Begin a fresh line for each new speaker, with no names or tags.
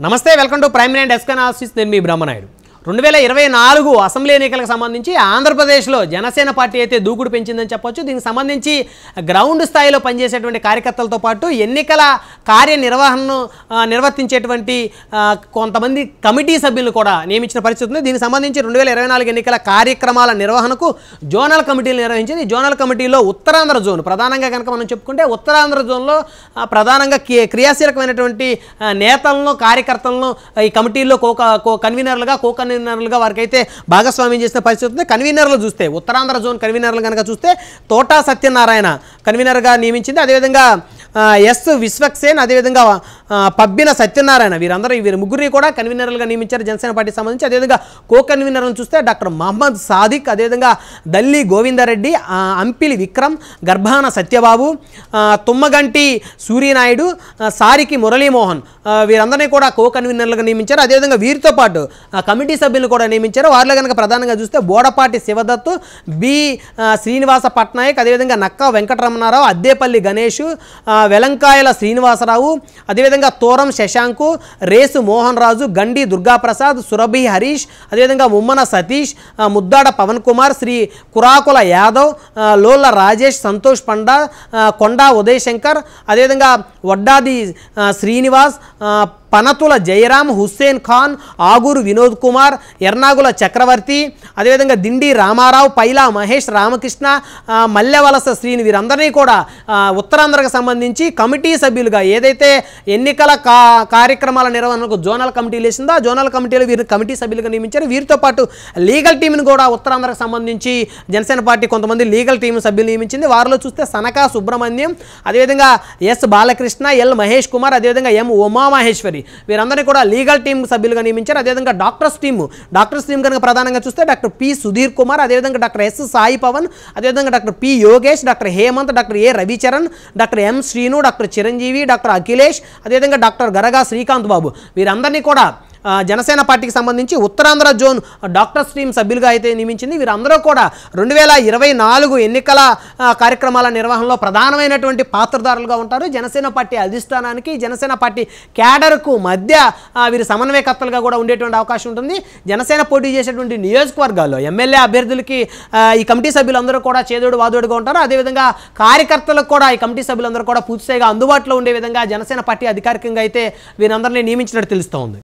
నమస్తే welcome to prime line desk analysis నేను మీ Brahmanaidu 2024 assembly ఎన్నికలకు సంబంధించి ఆంధ్రప్రదేశ్లో జనసేన పార్టీ అయితే దూకుడు పెంచిందని చెప్పొచ్చు. దీనికి సంబంధించి గ్రౌండ్ స్థాయిలో పనిచేసేటువంటి కార్యకర్తలతో పాటు ఎన్నికల కార్యనిర్వహణను నిర్వర్తించేటువంటి కొంతమంది కమిటీ సభ్యులను కూడా నియమించిన పరిస్థితి ఉంది. దీనికి సంబంధించి 2024 ఎన్నికల కార్యక్రమాల నిర్వహణకు జోనల్ కమిటీలు నిర్వహించింది. జోనల్ కమిటీలో ఉత్తరాంధ్ర జోన్ ప్రధానంగా కనుక మనం చెప్పుకుంటే ఉత్తరాంధ్ర జోన్లో ప్రధానంగా క్రియాశీలకమైనటువంటి నేతలను కార్యకర్తలను ఈ కమిటీల్లో కన్వీనర్లుగా వారికైతే భాగస్వామ్యం చేసిన పరిస్థితి ఉంది. కన్వీనర్లు చూస్తే ఉత్తరాంధ్ర జోన్ కన్వీనర్లు కనుక చూస్తే తోటా సత్యనారాయణ కన్వీనర్గా నియమించింది. అదేవిధంగా ఎస్ విశ్వక్సేన్, అదేవిధంగా పబ్బిన సత్యనారాయణ వీరి ముగ్గురిని కూడా కన్వీనర్లుగా నియమించారు జనసేన పార్టీకి సంబంధించి. అదేవిధంగా కో కన్వీనర్లను చూస్తే డాక్టర్ మహమ్మద్ సాదిక్, అదేవిధంగా దల్లి గోవిందరెడ్డి, అంపిలి విక్రమ్, గర్భాన సత్యబాబు, తుమ్మగంటి సూర్యనాయుడు, సారికి మురళీమోహన్ వీరందరినీ కూడా కో కన్వీనర్లుగా నియమించారు. అదేవిధంగా వీరితో పాటు కమిటీ సభ్యులను కూడా నియమించారు. వారిలో కనుక ప్రధానంగా చూస్తే బోడపాటి శివదత్తు, బి శ్రీనివాస పట్నాయక్, అదేవిధంగా నక్కా వెంకటరమణారావు, అద్దేపల్లి గణేష్, వెలంకాయల శ్రీనివాసరావు, అదేవిధంగా తోరం శశాంకు, రేసు మోహన్ రాజు, గండి దుర్గాప్రసాద్, సురభి హరీష్, అదేవిధంగా ముమ్మన సతీష్, ముద్దాడ పవన్ కుమార్, శ్రీ కురాకుల యాదవ్, లోల్ల రాజేష్, సంతోష్ పండా, కొండా ఉదయ్ శంకర్, అదేవిధంగా వడ్డాది శ్రీనివాస్, పనతుల జయరాం, హుస్సేన్ ఖాన్, ఆగూరు వినోద్ కుమార్, ఎర్నాగుల చక్రవర్తి, అదేవిధంగా దిండి రామారావు, పైలా మహేష్, రామకృష్ణ, మల్లెవలస శ్రీని వీరందరినీ కూడా ఉత్తరాంధ్రకు సంబంధించి కమిటీ సభ్యులుగా ఏదైతే ఎన్నికల కార్యక్రమాల నిర్వహణకు జోనల్ కమిటీలు వేసిందో ఆ జోనల్ కమిటీలు వీరిని కమిటీ సభ్యులుగా నియమించారు. వీరితో పాటు లీగల్ టీంను కూడా ఉత్తరాంధ్రకు సంబంధించి జనసేన పార్టీ కొంతమంది లీగల్ టీం సభ్యులు నియమించింది. వారిలో చూస్తే సనకా సుబ్రహ్మణ్యం, అదేవిధంగా ఎస్ బాలకృష్ణ, ఎల్ మహేష్ కుమార్, అదేవిధంగా ఎం ఉమామహేశ్వరి వీరందరినీ కూడా లీగల్ టీం సభ్యులుగా నియమించారు. అదేవిధంగా డాక్టర్స్ టీం కనుక ప్రధానంగా చూస్తే డాక్టర్ పి సుధీర్ కుమార్, అదేవిధంగా డాక్టర్ ఎస్ సాయి పవన్, అదేవిధంగా doctor P Yogesh, doctor Hemanth, doctor A Ravicharan, doctor M Srinu, doctor Chiranjeevi, doctor Akhilesh, అదేవిధంగా డాక్టర్ గరగా శ్రీకాంత్ బాబు వీరందరినీ కూడా జనసేన పార్టీకి సంబంధించి ఉత్తరాంధ్ర జోన్ డాక్టర్స్ టీం సభ్యులుగా అయితే నియమించింది. వీరందరూ కూడా 2024 ఎన్నికల కార్యక్రమాల నిర్వహణలో ప్రధానమైనటువంటి పాత్రధారులుగా ఉంటారు. జనసేన పార్టీ అధిష్టానానికి జనసేన పార్టీ క్యాడర్కు మధ్య వీరు సమన్వయకర్తలుగా కూడా ఉండేటువంటి అవకాశం ఉంటుంది. జనసేన పోటీ చేసేటువంటి నియోజకవర్గాల్లో ఎమ్మెల్యే అభ్యర్థులకి ఈ కమిటీ సభ్యులందరూ కూడా చేదోడు వాదోడుగా ఉంటారు. అదేవిధంగా కార్యకర్తలకు కూడా ఈ కమిటీ సభ్యులందరూ కూడా పూర్తిగా అందుబాటులో ఉండే విధంగా జనసేన పార్టీ అధికారికంగా అయితే వీరందరినీ నియమించినట్టు తెలుస్తోంది.